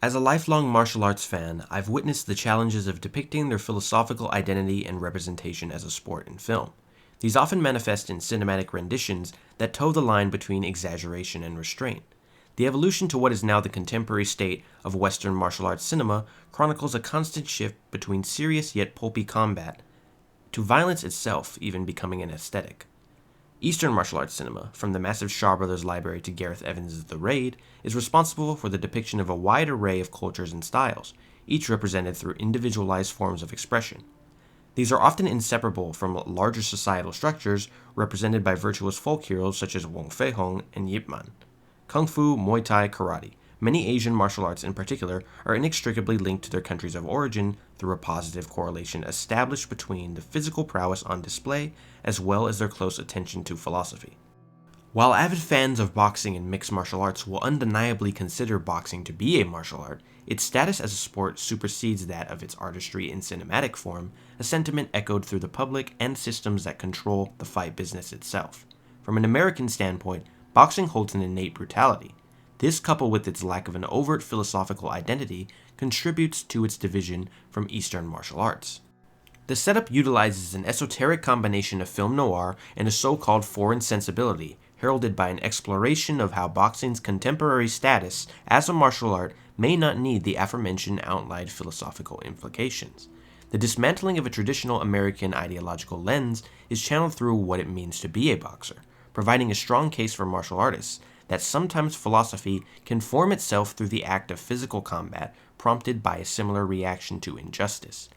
As a lifelong martial arts fan, I've witnessed the challenges of depicting their philosophical identity and representation as a sport in film. These often manifest in cinematic renditions that toe the line between exaggeration and restraint. The evolution to what is now the contemporary state of Western martial arts cinema chronicles a constant shift between serious yet pulpy combat to violence itself even becoming an aesthetic. Eastern martial arts cinema, from the massive Shaw Brothers library to Gareth Evans' The Raid, is responsible for the depiction of a wide array of cultures and styles, each represented through individualized forms of expression. These are often inseparable from larger societal structures represented by virtuous folk heroes such as Wong Fei Hung and Yip Man. Kung Fu, Muay Thai, Karate, many Asian martial arts in particular, are inextricably linked to their countries of origin through a positive correlation established between the physical prowess on display as well as their close attention to philosophy. While avid fans of boxing and mixed martial arts will undeniably consider boxing to be a martial art, its status as a sport supersedes that of its artistry in cinematic form, a sentiment echoed through the public and systems that control the fight business itself. From an American standpoint, boxing holds an innate brutality. This, coupled with its lack of an overt philosophical identity, contributes to its division from Eastern martial arts. The setup utilizes an esoteric combination of film noir and a so-called foreign sensibility, heralded by an exploration of how boxing's contemporary status as a martial art may not need the aforementioned outlined philosophical implications. The dismantling of a traditional American ideological lens is channeled through what it means to be a boxer, providing a strong case for martial artists that sometimes philosophy can form itself through the act of physical combat prompted by a similar reaction to injustice.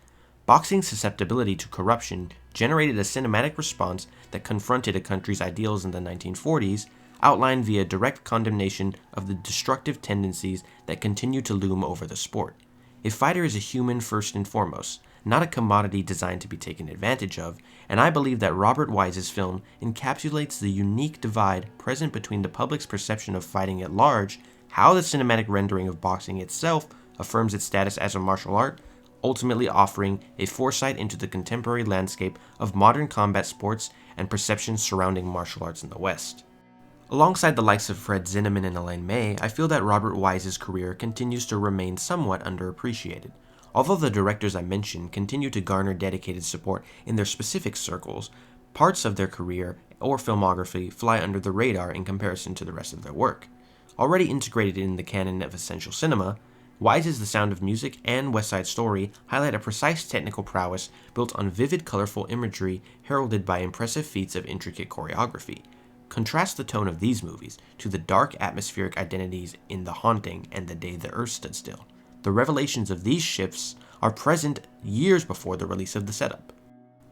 Boxing's susceptibility to corruption generated a cinematic response that confronted a country's ideals in the 1940s, outlined via direct condemnation of the destructive tendencies that continue to loom over the sport. A fighter is a human first and foremost, not a commodity designed to be taken advantage of, and I believe that Robert Wise's film encapsulates the unique divide present between the public's perception of fighting at large, how the cinematic rendering of boxing itself affirms its status as a martial art, ultimately offering a foresight into the contemporary landscape of modern combat sports and perceptions surrounding martial arts in the West. Alongside the likes of Fred Zinnemann and Elaine May, I feel that Robert Wise's career continues to remain somewhat underappreciated. Although the directors I mentioned continue to garner dedicated support in their specific circles, parts of their career or filmography fly under the radar in comparison to the rest of their work. Already integrated in the canon of essential cinema, Wise's The Sound of Music and West Side Story highlight a precise technical prowess built on vivid, colorful imagery heralded by impressive feats of intricate choreography. Contrast the tone of these movies to the dark atmospheric identities in The Haunting and The Day the Earth Stood Still. The revelations of these shifts are present years before the release of the setup.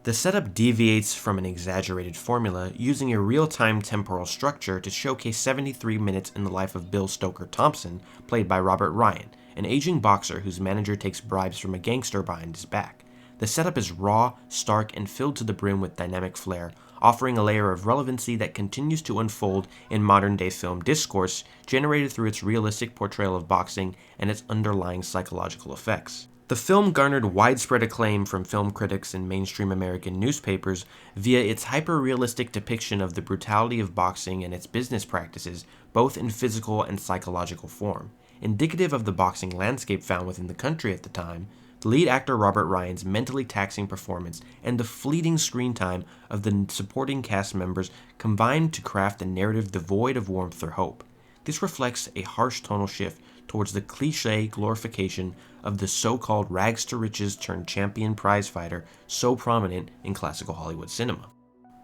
The setup deviates from an exaggerated formula, using a real-time temporal structure to showcase 73 minutes in the life of Bill Stoker Thompson, played by Robert Ryan, an aging boxer whose manager takes bribes from a gangster behind his back. The setup is raw, stark, and filled to the brim with dynamic flair, offering a layer of relevancy that continues to unfold in modern-day film discourse, generated through its realistic portrayal of boxing and its underlying psychological effects. The film garnered widespread acclaim from film critics and mainstream American newspapers via its hyper-realistic depiction of the brutality of boxing and its business practices, both in physical and psychological form. Indicative of the boxing landscape found within the country at the time, the lead actor Robert Ryan's mentally taxing performance and the fleeting screen time of the supporting cast members combined to craft a narrative devoid of warmth or hope. This reflects a harsh tonal shift towards the cliché glorification of the so-called rags-to-riches turned champion prizefighter so prominent in classical Hollywood cinema.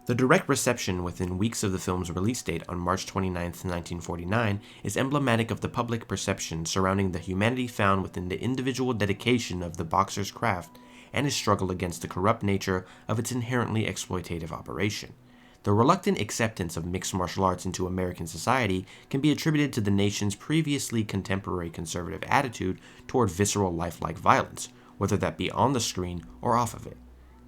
The direct reception within weeks of the film's release date on March 29, 1949, is emblematic of the public perception surrounding the humanity found within the individual dedication of the boxer's craft and his struggle against the corrupt nature of its inherently exploitative operation. The reluctant acceptance of mixed martial arts into American society can be attributed to the nation's previously contemporary conservative attitude toward visceral lifelike violence, whether that be on the screen or off of it.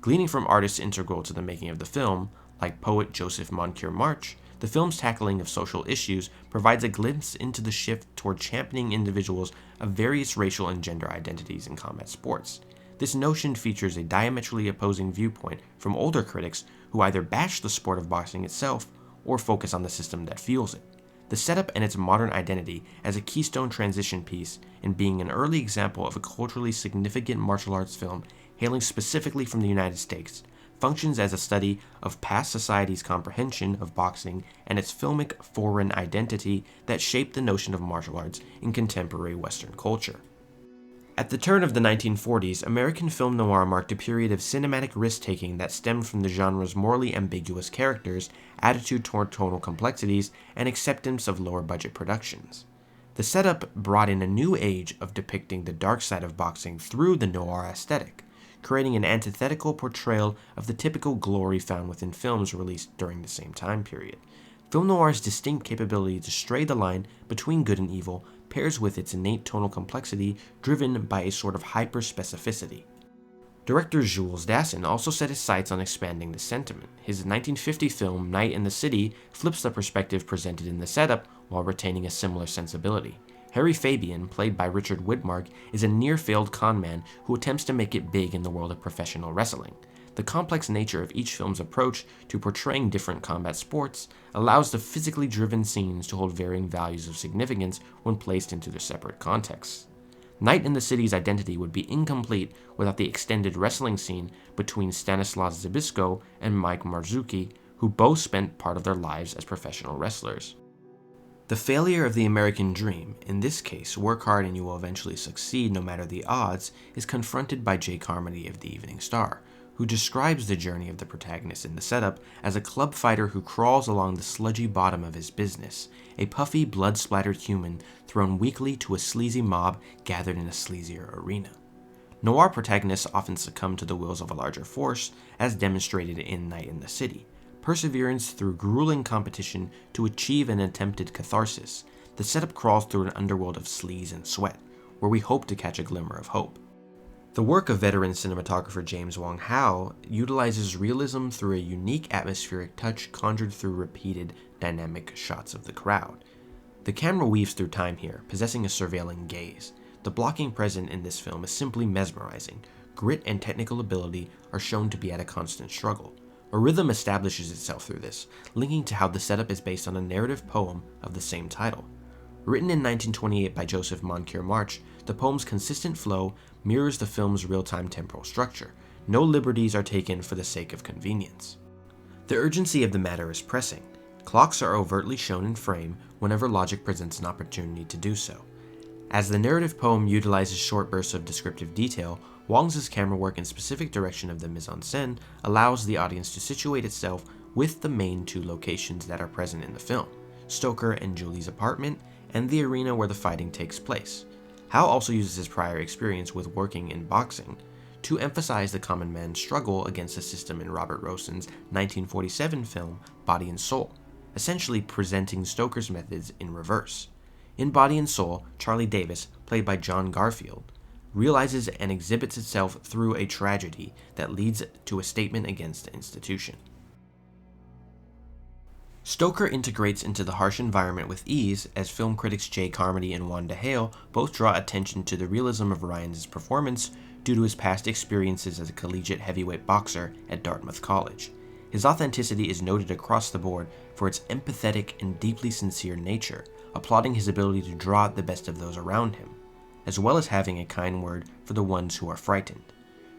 Gleaning from artists integral to the making of the film, like poet Joseph Moncure March, the film's tackling of social issues provides a glimpse into the shift toward championing individuals of various racial and gender identities in combat sports. This notion features a diametrically opposing viewpoint from older critics who either bash the sport of boxing itself or focus on the system that fuels it. the setup and its modern identity as a keystone transition piece and being an early example of a culturally significant martial arts film hailing specifically from the United States, functions as a study of past society's comprehension of boxing and its filmic foreign identity that shaped the notion of martial arts in contemporary Western culture. At the turn of the 1940s, American film noir marked a period of cinematic risk-taking that stemmed from the genre's morally ambiguous characters, attitude toward tonal complexities, and acceptance of lower-budget productions. The setup brought in a new age of depicting the dark side of boxing through the noir aesthetic, creating an antithetical portrayal of the typical glory found within films released during the same time period. Film noir's distinct capability to stray the line between good and evil pairs with its innate tonal complexity driven by a sort of hyper-specificity. Director Jules Dassin also set his sights on expanding the sentiment. His 1950 film Night in the City flips the perspective presented in the setup while retaining a similar sensibility. Harry Fabian, played by Richard Widmark, is a near-failed conman who attempts to make it big in the world of professional wrestling. The complex nature of each film's approach to portraying different combat sports allows the physically driven scenes to hold varying values of significance when placed into their separate contexts. Night in the City's identity would be incomplete without the extended wrestling scene between Stanislas Zbyszko and Mike Marzuki, who both spent part of their lives as professional wrestlers. The failure of the American dream, in this case, work hard and you will eventually succeed no matter the odds, is confronted by Jay Carmody of the Evening Star, who describes the journey of the protagonist in the setup as a club fighter who crawls along the sludgy bottom of his business, a puffy, blood-splattered human thrown weakly to a sleazy mob gathered in a sleazier arena. Noir protagonists often succumb to the wills of a larger force, as demonstrated in Night in the City. Perseverance through grueling competition to achieve an attempted catharsis, the setup crawls through an underworld of sleaze and sweat, where we hope to catch a glimmer of hope. The work of veteran cinematographer James Wong Howe utilizes realism through a unique atmospheric touch conjured through repeated, dynamic shots of the crowd. The camera weaves through time here, possessing a surveilling gaze. The blocking present in this film is simply mesmerizing. Grit and technical ability are shown to be at a constant struggle. A rhythm establishes itself through this, linking to how the setup is based on a narrative poem of the same title. Written in 1928 by Joseph Moncure March, the poem's consistent flow mirrors the film's real-time temporal structure. No liberties are taken for the sake of convenience. The urgency of the matter is pressing. Clocks are overtly shown in frame whenever logic presents an opportunity to do so. As the narrative poem utilizes short bursts of descriptive detail, Wong's camera work and specific direction of the mise-en-scène allows the audience to situate itself with the main two locations that are present in the film, Stoker and Julie's apartment, and the arena where the fighting takes place. Howe also uses his prior experience with working in boxing to emphasize the common man's struggle against the system in Robert Roson's 1947 film Body and Soul, essentially presenting Stoker's methods in reverse. In Body and Soul, Charlie Davis, played by John Garfield, realizes and exhibits itself through a tragedy that leads to a statement against the institution. Stoker integrates into the harsh environment with ease, as film critics Jay Carmody and Wanda Hale both draw attention to the realism of Ryan's performance due to his past experiences as a collegiate heavyweight boxer at Dartmouth College. His authenticity is noted across the board for its empathetic and deeply sincere nature, applauding his ability to draw out the best of those around him, as well as having a kind word for the ones who are frightened.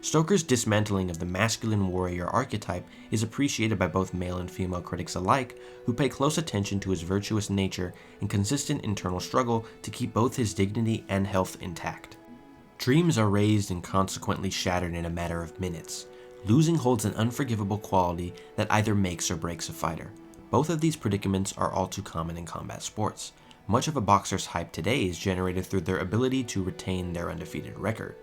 Stoker's dismantling of the masculine warrior archetype is appreciated by both male and female critics alike, who pay close attention to his virtuous nature and consistent internal struggle to keep both his dignity and health intact. Dreams are raised and consequently shattered in a matter of minutes. Losing holds an unforgivable quality that either makes or breaks a fighter. Both of these predicaments are all too common in combat sports. Much of a boxer's hype today is generated through their ability to retain their undefeated record.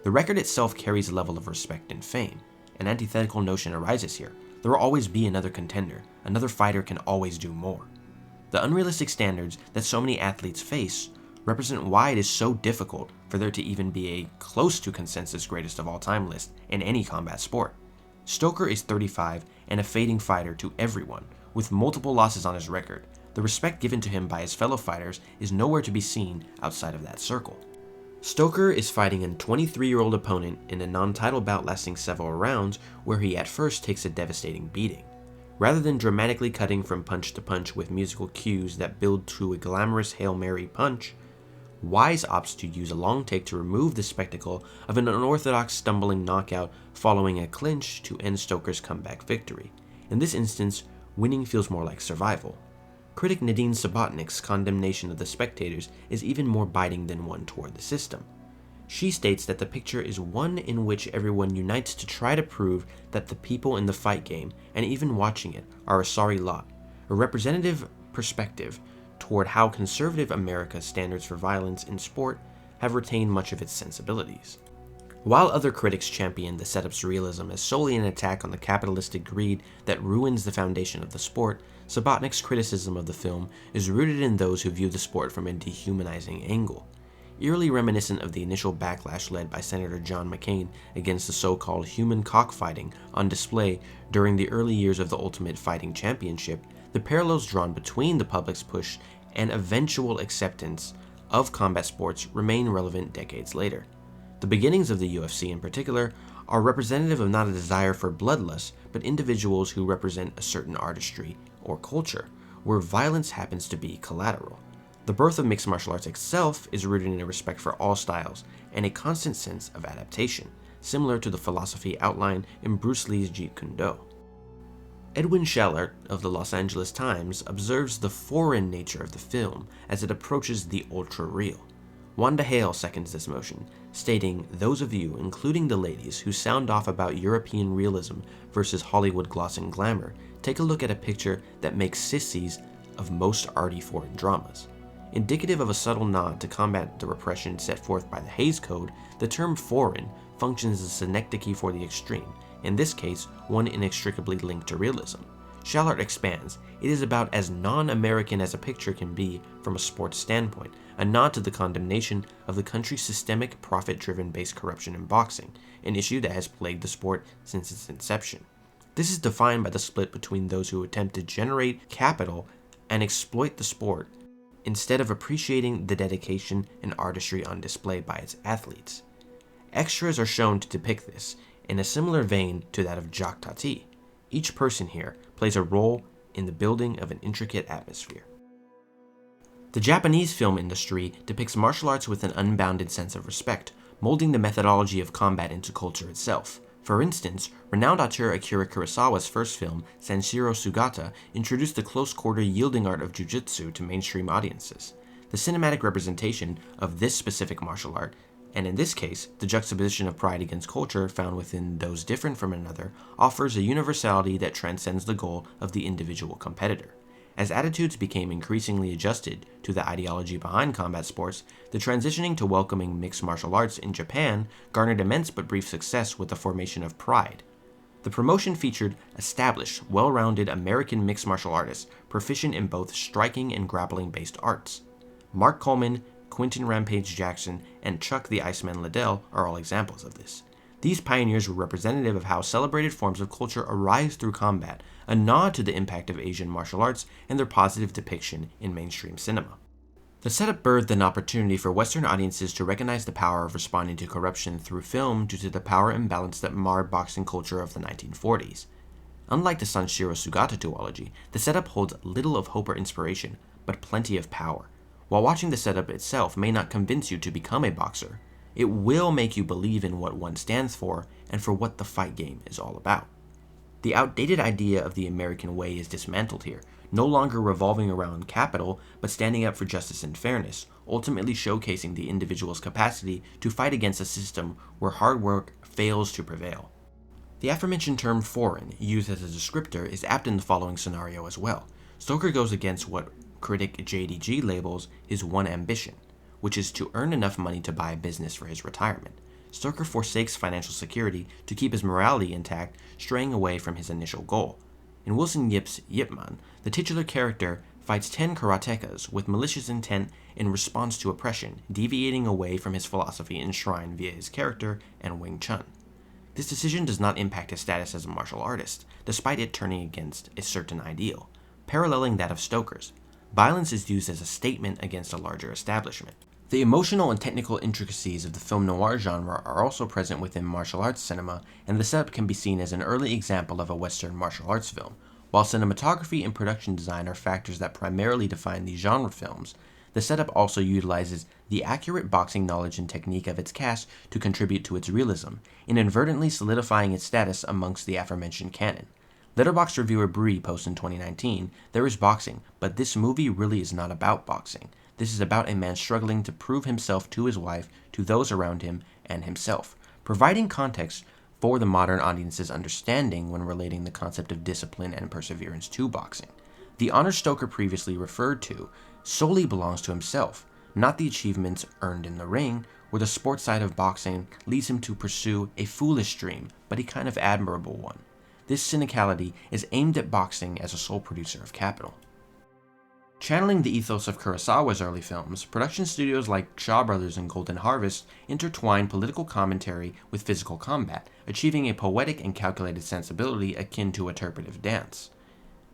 The record itself carries a level of respect and fame. An antithetical notion arises here. There will always be another contender. Another fighter can always do more. The unrealistic standards that so many athletes face represent why it is so difficult for there to even be a close to consensus greatest of all time list in any combat sport. Stoker is 35 and a fading fighter to everyone, with multiple losses on his record. The respect given to him by his fellow fighters is nowhere to be seen outside of that circle. Stoker is fighting a 23-year-old opponent in a non-title bout lasting several rounds, where he at first takes a devastating beating. Rather than dramatically cutting from punch to punch with musical cues that build to a glamorous Hail Mary punch, Wise opts to use a long take to remove the spectacle of an unorthodox stumbling knockout following a clinch to end Stoker's comeback victory. In this instance, winning feels more like survival. Critic Nadine Subotnick's condemnation of the spectators is even more biting than one toward the system. She states that the picture is one in which everyone unites to try to prove that the people in the fight game, and even watching it, are a sorry lot, a representative perspective toward how conservative America's standards for violence in sport have retained much of its sensibilities. While other critics champion the setup's realism as solely an attack on the capitalistic greed that ruins the foundation of the sport, Subotnick's criticism of the film is rooted in those who view the sport from a dehumanizing angle. Eerily reminiscent of the initial backlash led by Senator John McCain against the so-called human cockfighting on display during the early years of the Ultimate Fighting Championship, the parallels drawn between the public's push and eventual acceptance of combat sports remain relevant decades later. The beginnings of the UFC in particular are representative of not a desire for bloodlust, but individuals who represent a certain artistry or culture, where violence happens to be collateral. The birth of mixed martial arts itself is rooted in a respect for all styles and a constant sense of adaptation, similar to the philosophy outlined in Bruce Lee's Jeet Kune Do. Edwin Shallart of the Los Angeles Times observes the foreign nature of the film as it approaches the ultra-real. Wanda Hale seconds this motion, stating, "Those of you, including the ladies, who sound off about European realism versus Hollywood gloss and glamour, take a look at a picture that makes sissies of most arty foreign dramas." Indicative of a subtle nod to combat the repression set forth by the Hays Code, the term foreign functions as a synecdoche for the extreme, in this case, one inextricably linked to realism. Shallart expands, "It is about as non-American as a picture can be from a sports standpoint, a nod to the condemnation of the country's systemic profit-driven based corruption in boxing, an issue that has plagued the sport since its inception. This is defined by the split between those who attempt to generate capital and exploit the sport, instead of appreciating the dedication and artistry on display by its athletes. Extras are shown to depict this, in a similar vein to that of Jacques Tati. Each person here plays a role in the building of an intricate atmosphere." The Japanese film industry depicts martial arts with an unbounded sense of respect, molding the methodology of combat into culture itself. For instance, renowned auteur Akira Kurosawa's first film, Sanshiro Sugata, introduced the close-quarter yielding art of jujutsu to mainstream audiences. The cinematic representation of this specific martial art, and in this case, the juxtaposition of pride against culture found within those different from another, offers a universality that transcends the goal of the individual competitor. As attitudes became increasingly adjusted to the ideology behind combat sports, the transitioning to welcoming mixed martial arts in Japan garnered immense but brief success with the formation of Pride. The promotion featured established, well-rounded American mixed martial artists proficient in both striking and grappling-based arts. Mark Coleman, Quentin Rampage Jackson, and Chuck the Iceman Liddell are all examples of this. These pioneers were representative of how celebrated forms of culture arise through combat, a nod to the impact of Asian martial arts and their positive depiction in mainstream cinema. The setup birthed an opportunity for Western audiences to recognize the power of responding to corruption through film due to the power imbalance that marred boxing culture of the 1940s. Unlike the Sanshiro Sugata duology, the setup holds little of hope or inspiration, but plenty of power. While watching the setup itself may not convince you to become a boxer, it will make you believe in what one stands for and for what the fight game is all about. The outdated idea of the American way is dismantled here, no longer revolving around capital, but standing up for justice and fairness, ultimately showcasing the individual's capacity to fight against a system where hard work fails to prevail. The aforementioned term foreign, used as a descriptor, is apt in the following scenario as well. Stoker goes against what critic JDG labels his one ambition, which is to earn enough money to buy a business for his retirement. Stoker forsakes financial security to keep his morality intact, straying away from his initial goal. In Wilson Yip's Yip Man, the titular character fights 10 karatekas with malicious intent in response to oppression, deviating away from his philosophy enshrined via his character and Wing Chun. This decision does not impact his status as a martial artist, despite it turning against a certain ideal, paralleling that of Stoker's. Violence is used as a statement against a larger establishment. The emotional and technical intricacies of the film noir genre are also present within martial arts cinema, and the setup can be seen as an early example of a Western martial arts film, While cinematography and production design are factors that primarily define these genre films, the setup also utilizes the accurate boxing knowledge and technique of its cast to contribute to its realism, inadvertently solidifying its status amongst the aforementioned canon. Letterboxd reviewer Bree posts in 2019, "There is boxing, but this movie really is not about boxing. This is about a man struggling to prove himself to his wife, to those around him, and himself," providing context for the modern audience's understanding when relating the concept of discipline and perseverance to boxing. The honor Stoker previously referred to solely belongs to himself, not the achievements earned in the ring, where the sports side of boxing leads him to pursue a foolish dream, but a kind of admirable one. This cynicality is aimed at boxing as a sole producer of capital. Channeling the ethos of Kurosawa's early films, production studios like Shaw Brothers and Golden Harvest intertwine political commentary with physical combat, achieving a poetic and calculated sensibility akin to interpretive dance.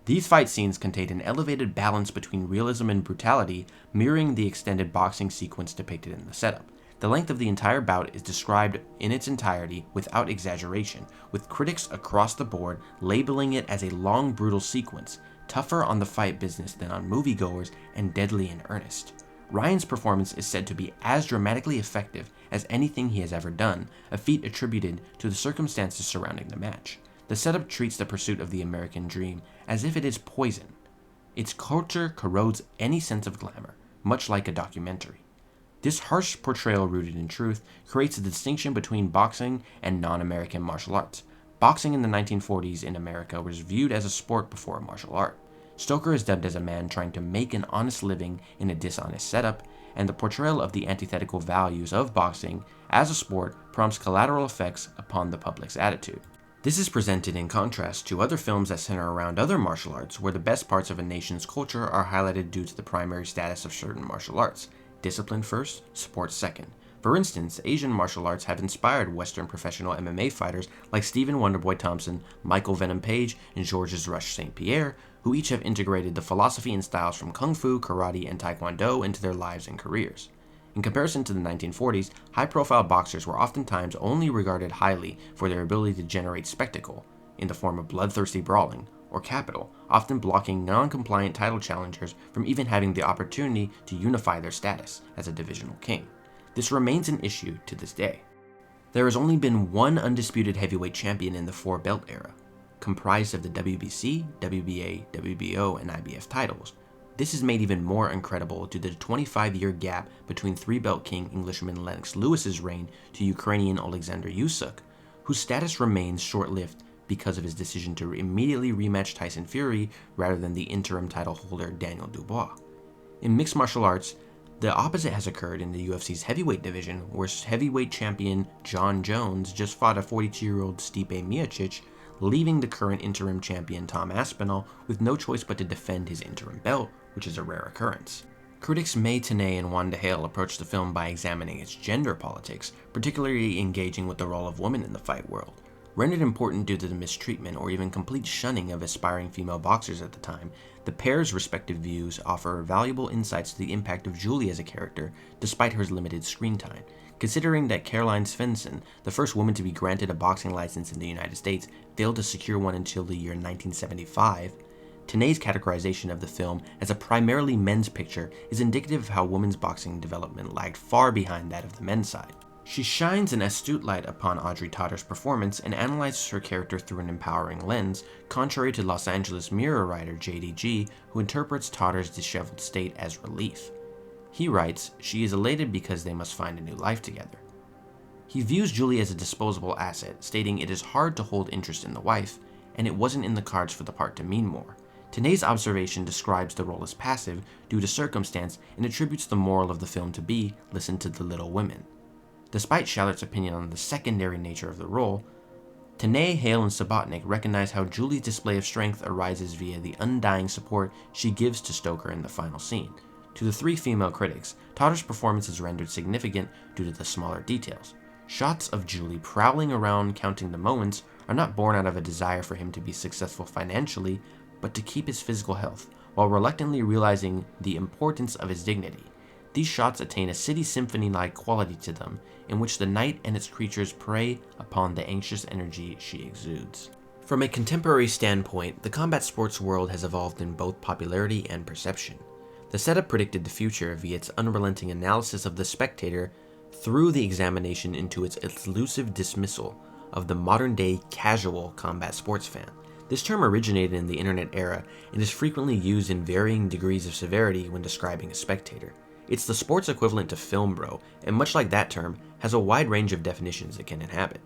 These fight scenes contain an elevated balance between realism and brutality, mirroring the extended boxing sequence depicted in the setup. The length of the entire bout is described in its entirety without exaggeration, with critics across the board labeling it as a long, brutal sequence, tougher on the fight business than on moviegoers, and deadly in earnest. Ryan's performance is said to be as dramatically effective as anything he has ever done, a feat attributed to the circumstances surrounding the match. The setup treats the pursuit of the American dream as if it is poison. Its culture corrodes any sense of glamour, much like a documentary. This harsh portrayal rooted in truth creates a distinction between boxing and non-American martial arts. Boxing in the 1940s in America was viewed as a sport before a martial art. Stoker is dubbed as a man trying to make an honest living in a dishonest setup, and the portrayal of the antithetical values of boxing as a sport prompts collateral effects upon the public's attitude. This is presented in contrast to other films that center around other martial arts, where the best parts of a nation's culture are highlighted due to the primary status of certain martial arts. Discipline first, sport second. For instance, Asian martial arts have inspired Western professional MMA fighters like Stephen Wonderboy Thompson, Michael Venom Page, and Georges Rush St. Pierre, who each have integrated the philosophy and styles from Kung Fu, Karate, and Taekwondo into their lives and careers. In comparison to the 1940s, high-profile boxers were oftentimes only regarded highly for their ability to generate spectacle, in the form of bloodthirsty brawling, or capital, often blocking non-compliant title challengers from even having the opportunity to unify their status as a divisional king. This remains an issue to this day. There has only been one undisputed heavyweight champion in the four-belt era, comprised of the WBC, WBA, WBO, and IBF titles. This is made even more incredible due to the 25-year gap between three-belt king Englishman Lennox Lewis's reign to Ukrainian Alexander Usyk, whose status remains short-lived because of his decision to immediately rematch Tyson Fury rather than the interim title holder Daniel Dubois. In mixed martial arts, the opposite has occurred in the UFC's heavyweight division, where heavyweight champion John Jones just fought a 42-year-old Stipe Miocic, leaving the current interim champion Tom Aspinall with no choice but to defend his interim belt, which is a rare occurrence. Critics May Tanay and Wanda Hale approached the film by examining its gender politics, particularly engaging with the role of women in the fight world. Rendered important due to the mistreatment or even complete shunning of aspiring female boxers at the time, the pair's respective views offer valuable insights to the impact of Julie as a character, despite her limited screen time. Considering that Caroline Svensson, the first woman to be granted a boxing license in the United States, failed to secure one until the year 1975, Tanay's categorization of the film as a primarily men's picture is indicative of how women's boxing development lagged far behind that of the men's side. She shines an astute light upon Audrey Totter's performance and analyzes her character through an empowering lens, contrary to Los Angeles Mirror writer JDG, who interprets Totter's disheveled state as relief. He writes, "She is elated because they must find a new life together." He views Julie as a disposable asset, stating it is hard to hold interest in the wife, and it wasn't in the cards for the part to mean more. Tanay's observation describes the role as passive due to circumstance and attributes the moral of the film to be, listen to the little women. Despite Shallert's opinion on the secondary nature of the role, Tanay, Hale, and Subotnick recognize how Julie's display of strength arises via the undying support she gives to Stoker in the final scene. To the three female critics, Totter's performance is rendered significant due to the smaller details. Shots of Julie prowling around counting the moments are not born out of a desire for him to be successful financially, but to keep his physical health, while reluctantly realizing the importance of his dignity. These shots attain a city symphony-like quality to them, in which the night and its creatures prey upon the anxious energy she exudes. From a contemporary standpoint, the combat sports world has evolved in both popularity and perception. The setup predicted the future via its unrelenting analysis of the spectator through the examination into its elusive dismissal of the modern-day casual combat sports fan. This term originated in the internet era and is frequently used in varying degrees of severity when describing a spectator. It's the sports equivalent to film bro, and much like that term, has a wide range of definitions it can inhabit.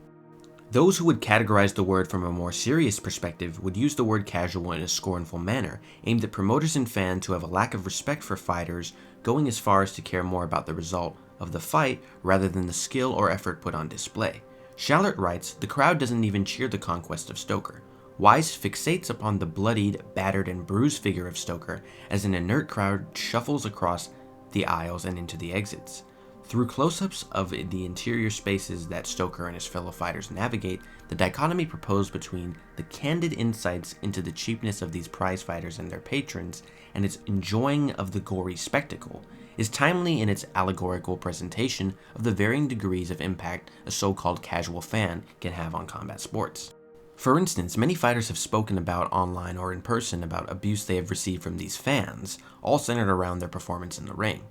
Those who would categorize the word from a more serious perspective would use the word casual in a scornful manner, aimed at promoters and fans who have a lack of respect for fighters, going as far as to care more about the result of the fight rather than the skill or effort put on display. Schallert writes, "The crowd doesn't even cheer the conquest of Stoker." Wise fixates upon the bloodied, battered, and bruised figure of Stoker as an inert crowd shuffles across the aisles and into the exits. Through close-ups of the interior spaces that Stoker and his fellow fighters navigate, the dichotomy proposed between the candid insights into the cheapness of these prize fighters and their patrons and its enjoying of the gory spectacle is timely in its allegorical presentation of the varying degrees of impact a so-called casual fan can have on combat sports. For instance, many fighters have spoken about online or in person about abuse they have received from these fans, all centered around their performance in the ring.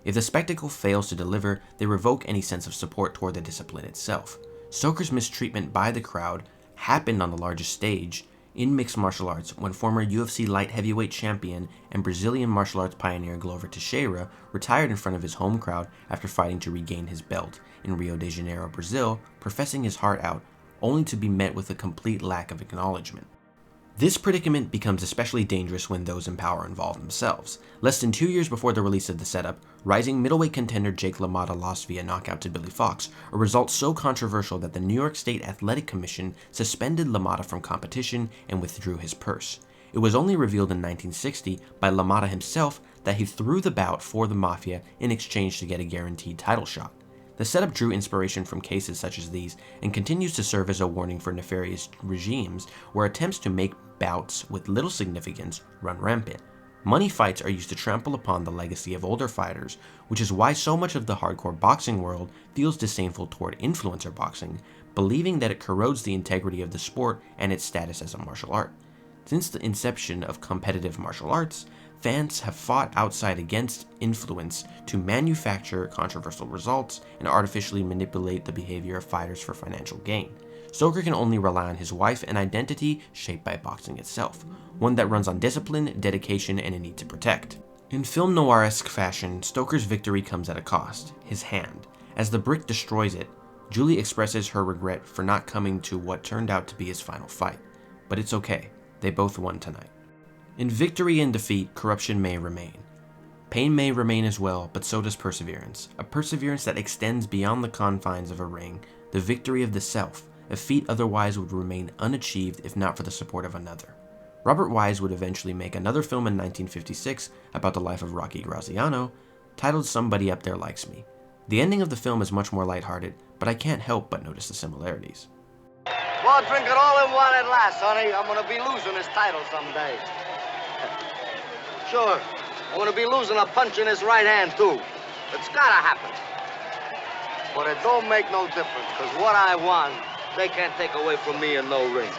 If the spectacle fails to deliver, they revoke any sense of support toward the discipline itself. Stoker's mistreatment by the crowd happened on the largest stage in mixed martial arts when former UFC light heavyweight champion and Brazilian martial arts pioneer Glover Teixeira retired in front of his home crowd after fighting to regain his belt in Rio de Janeiro, Brazil, professing his heart out, only to be met with a complete lack of acknowledgement. This predicament becomes especially dangerous when those in power involve themselves. Less than 2 years before the release of the setup, rising middleweight contender Jake LaMotta lost via knockout to Billy Fox, a result so controversial that the New York State Athletic Commission suspended LaMotta from competition and withdrew his purse. It was only revealed in 1960 by LaMotta himself that he threw the bout for the Mafia in exchange to get a guaranteed title shot. The setup drew inspiration from cases such as these and continues to serve as a warning for nefarious regimes where attempts to make bouts with little significance run rampant. Money fights are used to trample upon the legacy of older fighters, which is why so much of the hardcore boxing world feels disdainful toward influencer boxing, believing that it corrodes the integrity of the sport and its status as a martial art. Since the inception of competitive martial arts, fans have fought outside against influence to manufacture controversial results and artificially manipulate the behavior of fighters for financial gain. Stoker can only rely on his wife and identity shaped by boxing itself, one that runs on discipline, dedication, and a need to protect. In film noir-esque fashion, Stoker's victory comes at a cost, his hand. As the brick destroys it, Julie expresses her regret for not coming to what turned out to be his final fight. But it's okay, they both won tonight. In victory and defeat, corruption may remain. Pain may remain as well, but so does perseverance. A perseverance that extends beyond the confines of a ring, the victory of the self, a feat otherwise would remain unachieved if not for the support of another. Robert Wise would eventually make another film in 1956 about the life of Rocky Graziano, titled Somebody Up There Likes Me. The ending of the film is much more lighthearted, but I can't help but notice the similarities. Well, drink it all in one at last, honey. I'm gonna be losing this title someday. Sure, I'm gonna be losing a punch in his right hand, too. It's gotta happen. But it don't make no difference, because what I won, they can't take away from me in no ring.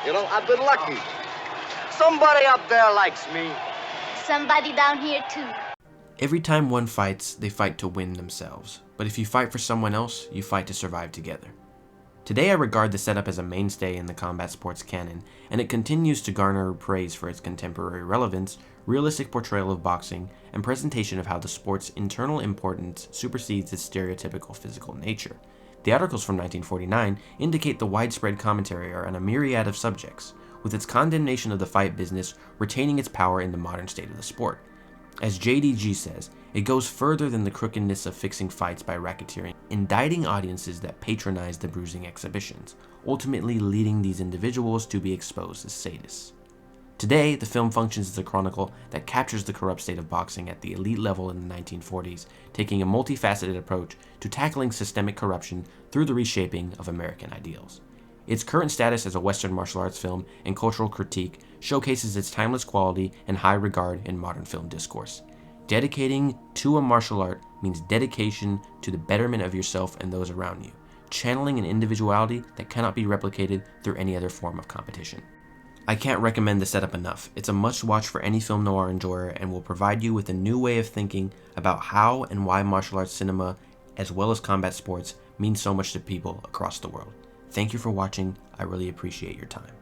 You know, I've been lucky. Somebody up there likes me. Somebody down here, too. Every time one fights, they fight to win themselves. But if you fight for someone else, you fight to survive together. Today I regard the setup as a mainstay in the combat sports canon, and it continues to garner praise for its contemporary relevance, realistic portrayal of boxing, and presentation of how the sport's internal importance supersedes its stereotypical physical nature. The articles from 1949 indicate the widespread commentary on a myriad of subjects, with its condemnation of the fight business retaining its power in the modern state of the sport. As JDG says, it goes further than the crookedness of fixing fights by racketeering, indicting audiences that patronize the bruising exhibitions, ultimately leading these individuals to be exposed as sadists. Today, the film functions as a chronicle that captures the corrupt state of boxing at the elite level in the 1940s, taking a multifaceted approach to tackling systemic corruption through the reshaping of American ideals. Its current status as a Western martial arts film and cultural critique showcases its timeless quality and high regard in modern film discourse. Dedicating to a martial art means dedication to the betterment of yourself and those around you. channeling an individuality that cannot be replicated through any other form of competition. I can't recommend the setup enough. It's a must-watch for any film noir enjoyer and will provide you with a new way of thinking about how and why martial arts cinema, as well as combat sports, mean so much to people across the world. Thank you for watching. I really appreciate your time.